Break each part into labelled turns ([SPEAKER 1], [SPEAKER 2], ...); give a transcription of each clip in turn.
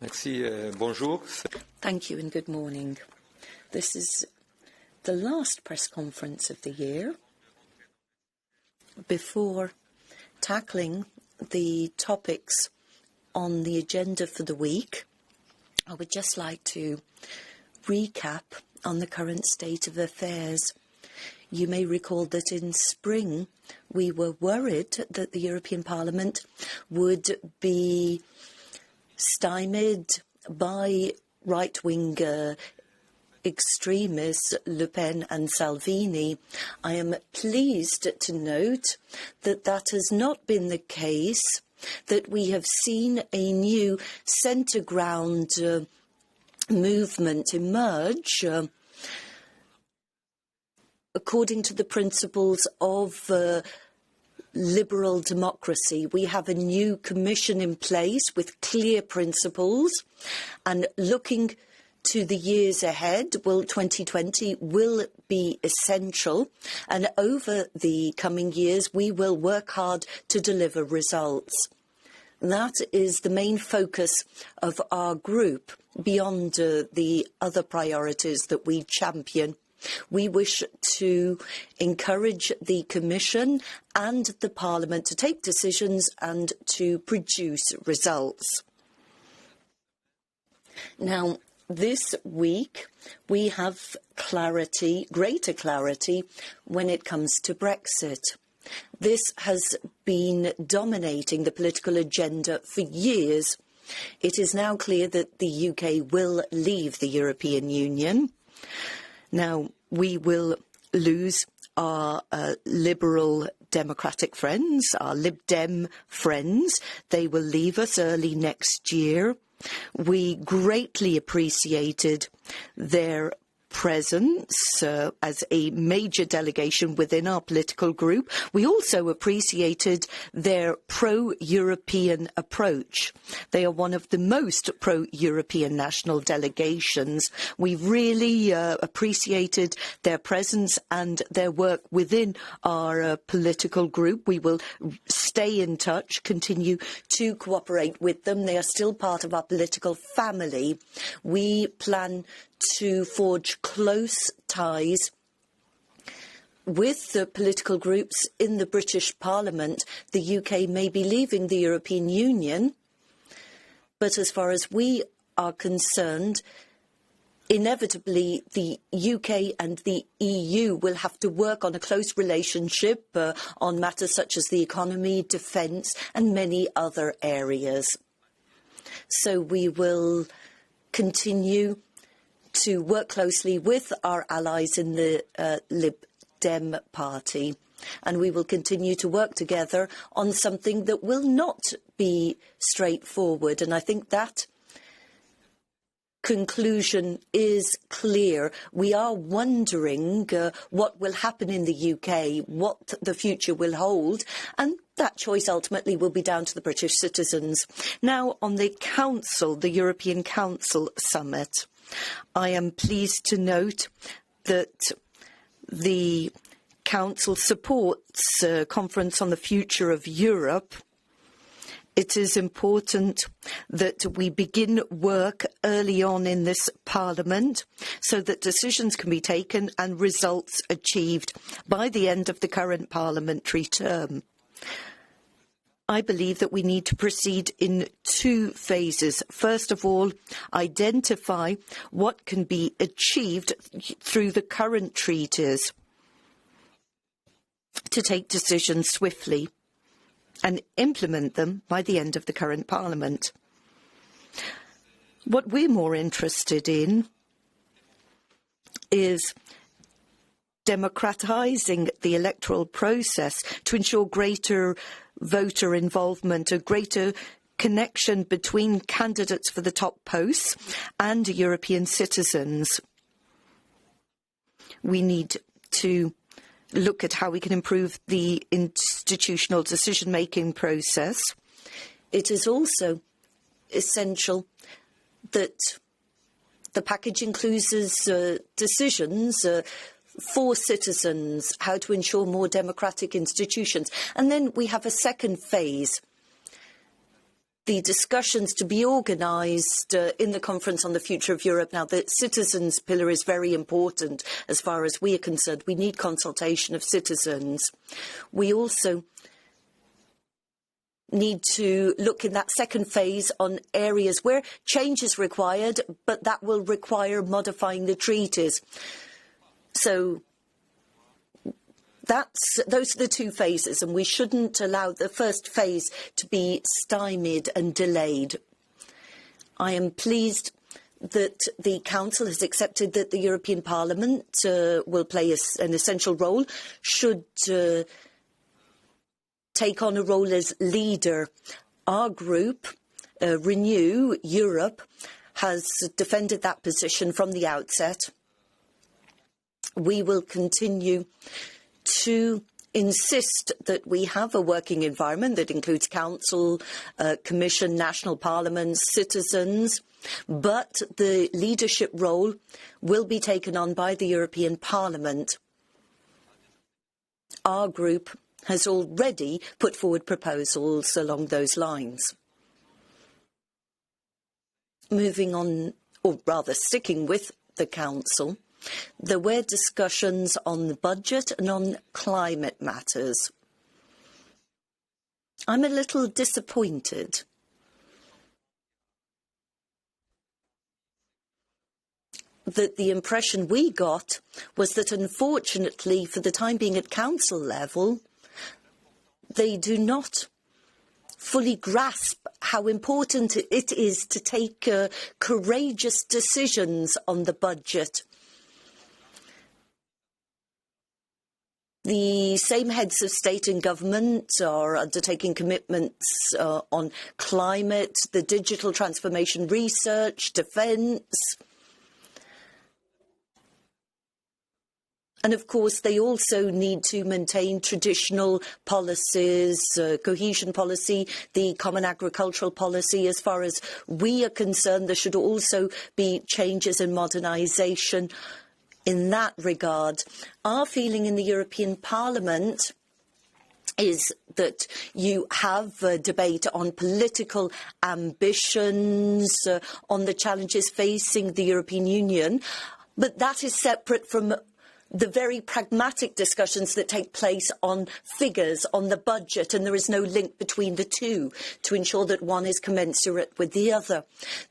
[SPEAKER 1] Merci, bonjour.
[SPEAKER 2] Thank you and good morning. This is the last press conference of the year. Before tackling the topics on the agenda for the week, I would just like to recap on the current state of affairs. You may recall that in spring we were worried that the European Parliament would be stymied by right-wing extremists Le Pen and Salvini. I am pleased to note that that has not been the case, that we have seen a new centre-ground movement emerge according to the principles of liberal democracy. We have a new commission in place with clear principles, and looking to the years ahead, 2020 will be essential, and over the coming years we will work hard to deliver results. That is the main focus of our group, beyond the other priorities that we champion. We wish to encourage the Commission and the Parliament to take decisions and to produce results. Now, this week we have clarity, greater clarity, when it comes to Brexit. This has been dominating the political agenda for years. It is now clear that the UK will leave the European Union. Now, we will lose our liberal democratic friends, our Lib Dem friends. They will leave us early next year. We greatly appreciated their presence as a major delegation within our political group. We also appreciated their pro-European approach. They are one of the most pro-European national delegations. We really appreciated their presence and their work within our political group. We will stay in touch, continue to cooperate with them. They are still part of our political family. We plan to forge close ties with the political groups in the British Parliament. The UK may be leaving the European Union, but as far as we are concerned, inevitably the UK and the EU will have to work on a close relationship on matters such as the economy, defence and many other areas. So we will continue to work closely with our allies in the Lib Dem party, and we will continue to work together on something that will not be straightforward, and I think that conclusion is clear. We are wondering what will happen in the UK, what the future will hold, and that choice ultimately will be down to the British citizens. Now, on the Council, the European Council Summit, I am pleased to note that the Council supports a conference on the future of Europe. It is important that we begin work early on in this Parliament so that decisions can be taken and results achieved by the end of the current parliamentary term. I believe that we need to proceed in two phases. First of all, identify what can be achieved through the current treaties to take decisions swiftly and implement them by the end of the current Parliament. What we're more interested in is democratising the electoral process to ensure greater voter involvement, a greater connection between candidates for the top posts and European citizens. We need to look at how we can improve the institutional decision-making process. It is also essential that the package includes decisions for citizens, how to ensure more democratic institutions. And then we have a second phase, the discussions to be organised in the Conference on the Future of Europe. Now, the citizens' pillar is very important as far as we are concerned. We need consultation of citizens. We also need to look in that second phase on areas where change is required, but that will require modifying the treaties. So those are the two phases, and we shouldn't allow the first phase to be stymied and delayed. I am pleased that the Council has accepted that the European Parliament will play an essential role, should take on a role as leader. Our group, Renew Europe, has defended that position from the outset. We will continue to insist that we have a working environment that includes Council, Commission, national parliaments, citizens, but the leadership role will be taken on by the European Parliament. Our group has already put forward proposals along those lines. Moving on, or rather sticking with the Council, there were discussions on the budget and on climate matters. I'm a little disappointed that the impression we got was that, unfortunately, for the time being at Council level, they do not fully grasp how important it is to take courageous decisions on the budget. The same heads of state and government are undertaking commitments on climate, the digital transformation, research, defence. And of course, they also need to maintain traditional policies, cohesion policy, the common agricultural policy. As far as we are concerned, there should also be changes in modernisation in that regard. Our feeling in the European Parliament is that you have a debate on political ambitions, on the challenges facing the European Union, but that is separate from the very pragmatic discussions that take place on figures, on the budget, and there is no link between the two to ensure that one is commensurate with the other.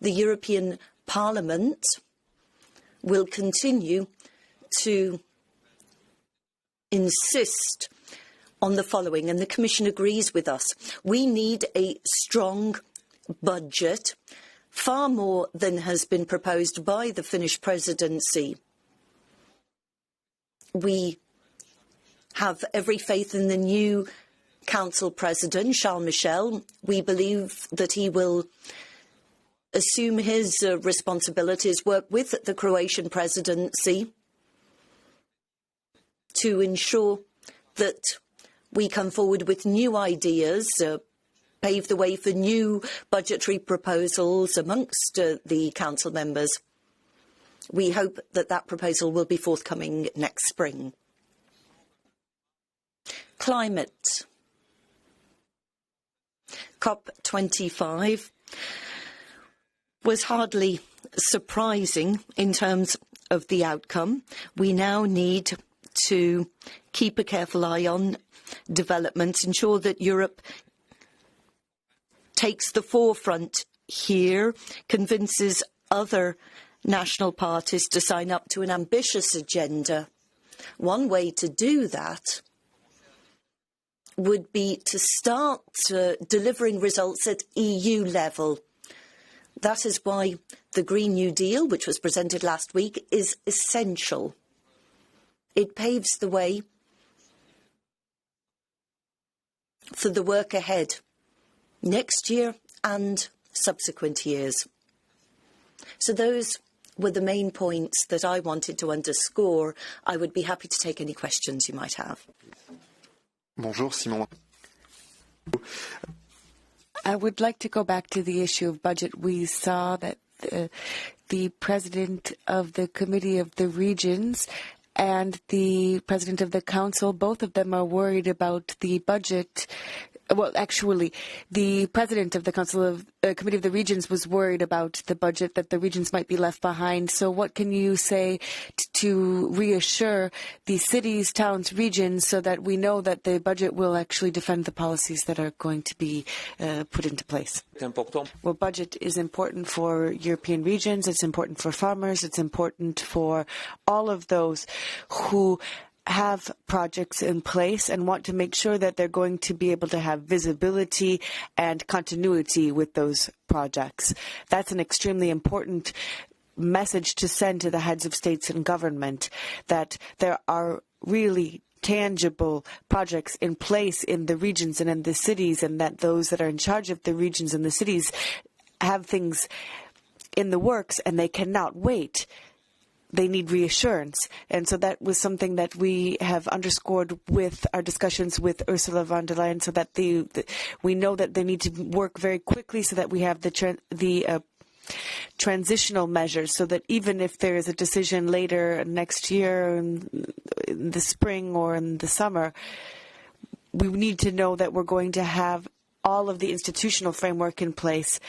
[SPEAKER 2] The European Parliament will continue to insist on the following, and the Commission agrees with us. We need a strong budget, far more than has been proposed by the Finnish presidency. We have every faith in the new Council President, Charles Michel. We believe that he will assume his responsibilities, work with the Croatian presidency to ensure that we come forward with new ideas, pave the way for new budgetary proposals amongst the Council members. We hope that that proposal will be forthcoming next spring. Climate. COP25 was hardly surprising in terms of the outcome. We now need to keep a careful eye on developments, ensure that Europe takes the forefront here, convinces other national parties to sign up to an ambitious agenda. One way to do that would be to start delivering results at EU level. That is why the Green New Deal, which was presented last week, is essential. It paves the way for the work ahead next year and subsequent years. So those were the main points that I wanted to underscore. I would be happy to take any questions you might have.
[SPEAKER 1] Bonjour, Simon.
[SPEAKER 3] I would like to go back to the issue of budget. We saw that the President of the Committee of the Regions and the President of the Council, both of them are worried about the budget well, actually, the president of the Committee of the Regions was worried about the budget, that the regions might be left behind. So what can you say to reassure the cities, towns, regions, so that we know that the budget will actually defend the policies that are going to be put into place? Well, budget is important for European regions, it's important for farmers, it's important for all of those who have projects in place and want to make sure that they're going to be able to have visibility and continuity with those projects. That's an extremely important message to send to the heads of states and government, that there are really tangible projects in place in the regions and in the cities, and that those that are in charge of the regions and the cities have things in the works and they cannot wait. They need reassurance. And so that was something that we have underscored with our discussions with Ursula von der Leyen, so that we know that they need to work very quickly so that we have the transitional measures, so that even if there is a decision later next year in the spring or in the summer, we need to know that we're going to have all of the institutional framework in place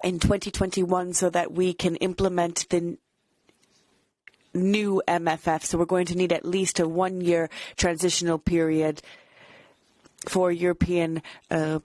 [SPEAKER 3] in 2021 so that we can implement the new MFF. So we're going to need at least a 1-year transitional period for European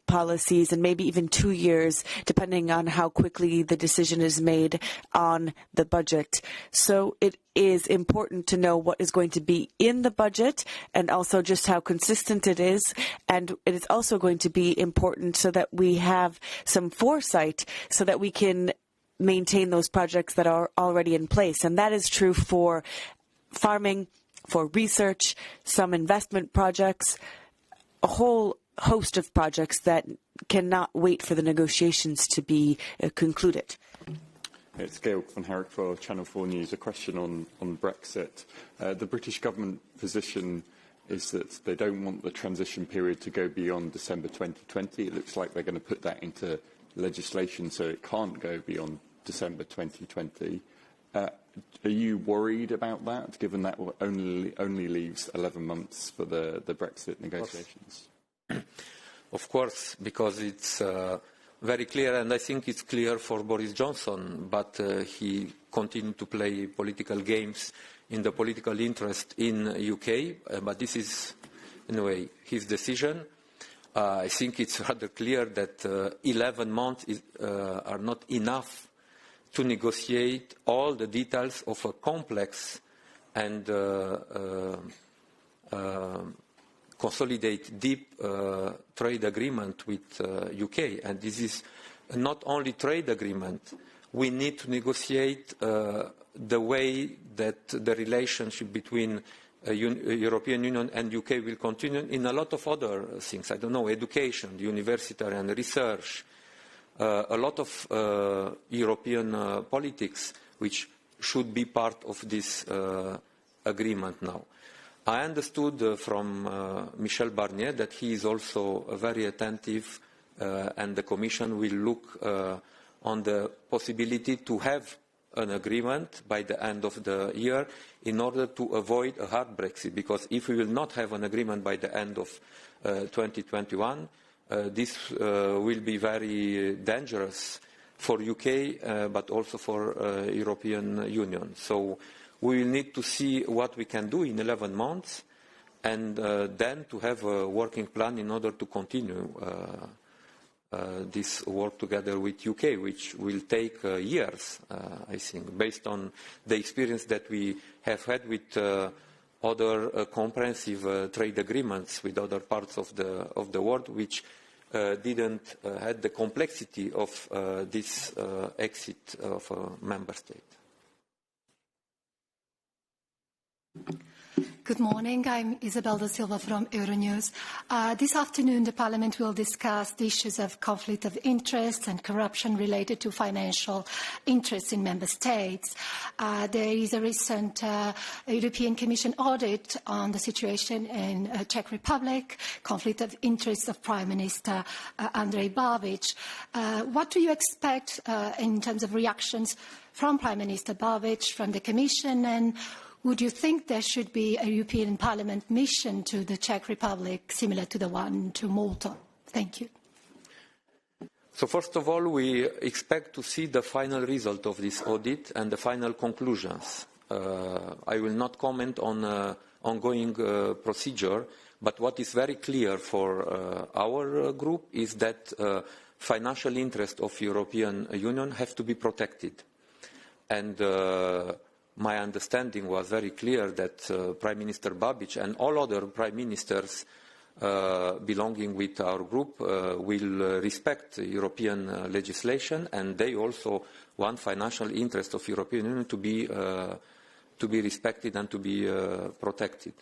[SPEAKER 3] policies, and maybe even 2 years, depending on how quickly the decision is made on the budget. So it is important to know what is going to be in the budget and also just how consistent it is. And it is also going to be important so that we have some foresight so that we can maintain those projects that are already in place. And that is true for farming, for research, some investment projects, a whole host of projects that cannot wait for the negotiations to be concluded.
[SPEAKER 1] It's Gail van Herrick for Channel 4 News. A question on Brexit. The British government position is that they don't want the transition period to go beyond December 2020. It looks like they're going to put that into legislation so it can't go beyond December 2020. Are you worried about that, given that only leaves 11 months for the Brexit negotiations?
[SPEAKER 4] Of course, because it's very clear, and I think it's clear for Boris Johnson, but he continued to play political games in the political interest in UK, but this is, in a way, his decision. I think it's rather clear that 11 months are not enough to negotiate all the details of a complex and consolidate deep trade agreement with UK. And this is not only trade agreement. We need to negotiate the way that the relationship between European Union and UK will continue in a lot of other things. I don't know, education, university and research, a lot of European politics which should be part of this agreement now. I understood from Michel Barnier that he is also very attentive and the Commission will look on the possibility to have an agreement by the end of the year in order to avoid a hard Brexit, because if we will not have an agreement by the end of 2021, this will be very dangerous for UK, but also for European Union. So we will need to see what we can do in 11 months and then to have a working plan in order to continue this work together with UK, which will take years, I think, based on the experience that we have had with other comprehensive trade agreements with other parts of the world, which didn't have the complexity of this exit of a member state.
[SPEAKER 5] Good morning. I'm Isabel da Silva from Euronews. This afternoon, the Parliament will discuss the issues of conflict of interest and corruption related to financial interests in member states. There is a recent European Commission audit on the situation in Czech Republic, conflict of interest of Prime Minister Andrej Babiš. What do you expect in terms of reactions from Prime Minister Babiš, from the Commission, and would you think there should be a European Parliament mission to the Czech Republic similar to the one to Malta? Thank you.
[SPEAKER 4] So first of all, we expect to see the final result of this audit and the final conclusions. I will not comment on ongoing procedure, but what is very clear for our group is that financial interests of European Union have to be protected. And my understanding was very clear that Prime Minister Babiš and all other Prime Ministers belonging with our group will respect European legislation, and they also want financial interest of European Union to be respected and to be protected.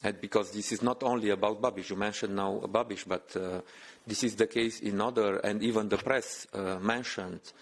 [SPEAKER 4] And because this is not only about Babiš, you mentioned now Babiš, but this is the case in other, and even the press mentioned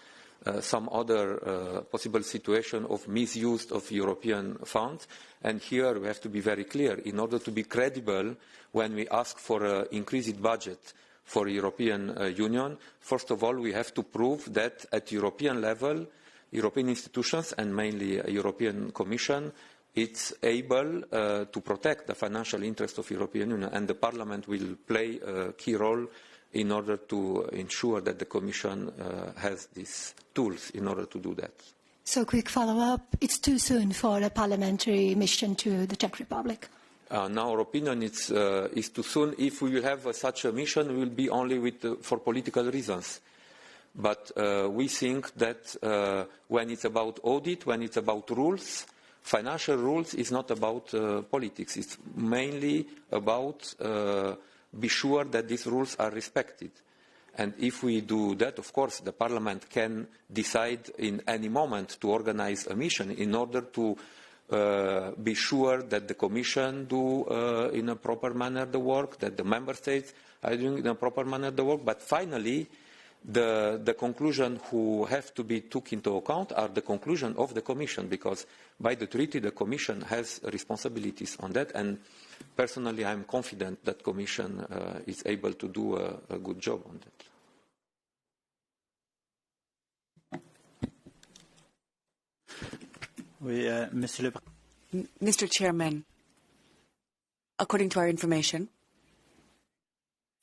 [SPEAKER 4] some other possible situation of misuse of European funds. And here we have to be very clear. In order to be credible when we ask for an increased budget for European Union, first of all, we have to prove that at European level, European institutions and mainly European Commission, it's able to protect the financial interest of European Union, and the Parliament will play a key role in order to ensure that the Commission has these tools in order to do that.
[SPEAKER 5] So quick follow-up, it's too soon for a parliamentary mission to the Czech Republic?
[SPEAKER 4] In our opinion, it's too soon. If we will have such a mission, it will be only for political reasons. But we think that when it's about audit, when it's about rules, financial rules is not about politics. It's mainly about be sure that these rules are respected. And if we do that, of course, the Parliament can decide in any moment to organize a mission in order to be sure that the Commission do in a proper manner the work, that the Member States are doing in a proper manner the work. But finally, the conclusion who have to be took into account are the conclusion of the Commission, because by the treaty the Commission has responsibilities on that, and personally I'm confident that Commission is able to do a good job on that.
[SPEAKER 3] Mr. Chairman, according to our information,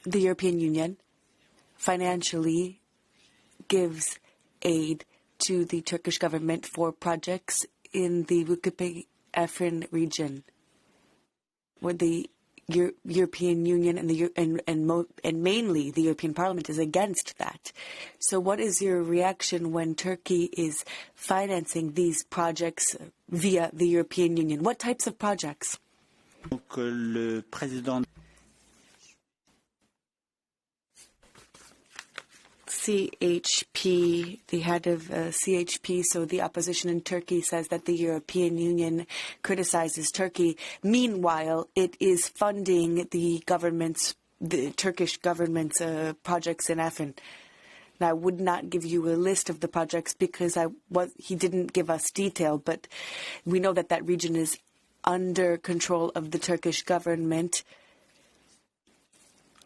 [SPEAKER 3] the European Union financially gives aid to the Turkish government for projects in the Vukipi-Afrin region, where the European Union and mainly the European Parliament is against that. So what is your reaction when Turkey is financing these projects via the European Union? What types of projects? CHP, the head of CHP, so the opposition in Turkey, says that the European Union criticizes Turkey. Meanwhile, it is funding the Turkish government's projects in Afrin. Now, I would not give you a list of the projects because he didn't give us detail, but we know that that region is under control of the Turkish government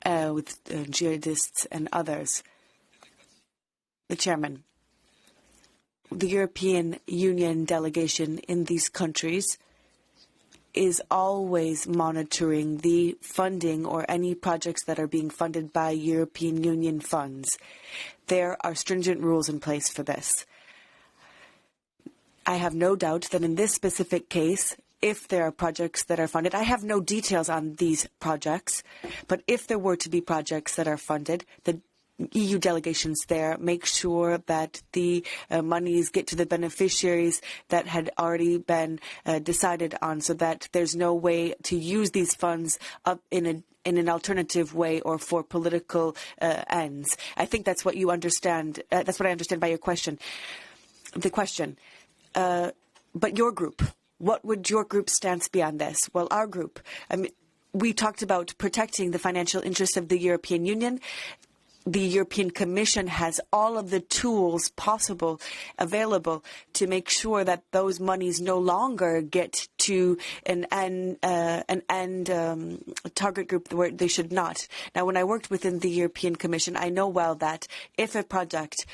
[SPEAKER 3] with jihadists and others. The Chairman, the European Union delegation in these countries is always monitoring the funding or any projects that are being funded by European Union funds. There are stringent rules in place for this. I have no doubt that in this specific case, if there are projects that are funded, I have no details on these projects, but if there were to be projects that are funded, the EU delegations there make sure that the monies get to the beneficiaries that had already been decided on, so that there's no way to use these funds up in an alternative way or for political ends. I think that's what you understand. That's what I understand by your question. The question. But your group, what would your group's stance be on this? Well, our group, we talked about protecting the financial interests of the European Union. The European Commission has all of the tools available to make sure that those monies no longer get to an target group where they should not. Now, when I worked within the European Commission, I know well that if a project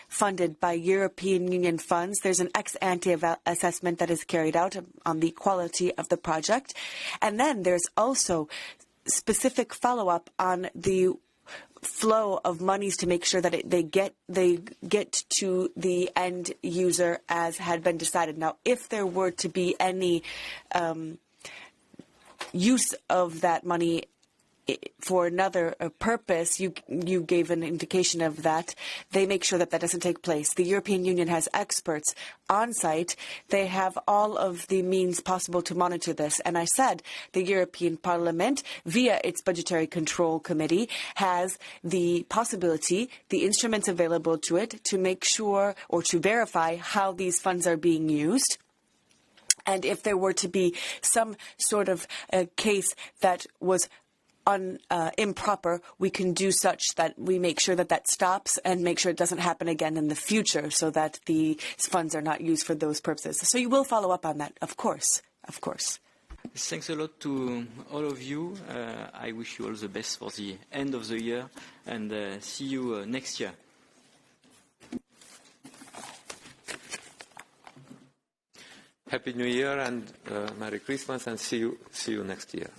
[SPEAKER 3] funded by European Union funds. There's an ex-ante assessment that is carried out on the quality of the project. And then there's also specific follow-up on the flow of monies to make sure that they get to the end user as had been decided. Now, if there were to be any use of that money for another purpose, you gave an indication of that. They make sure that that doesn't take place. The European Union has experts on site. They have all of the means possible to monitor this. And I said the European Parliament, via its Budgetary Control Committee, has the possibility, the instruments available to it, to make sure or to verify how these funds are being used. And if there were to be some sort of case that was improper, we can do such that we make sure that that stops and make sure it doesn't happen again in the future, so that the funds are not used for those purposes. So you will follow up on that, of course, of course.
[SPEAKER 6] Thanks a lot to all of you. I wish you all the best for the end of the year, and see you next year.
[SPEAKER 4] Happy New Year and Merry Christmas, and see you next year.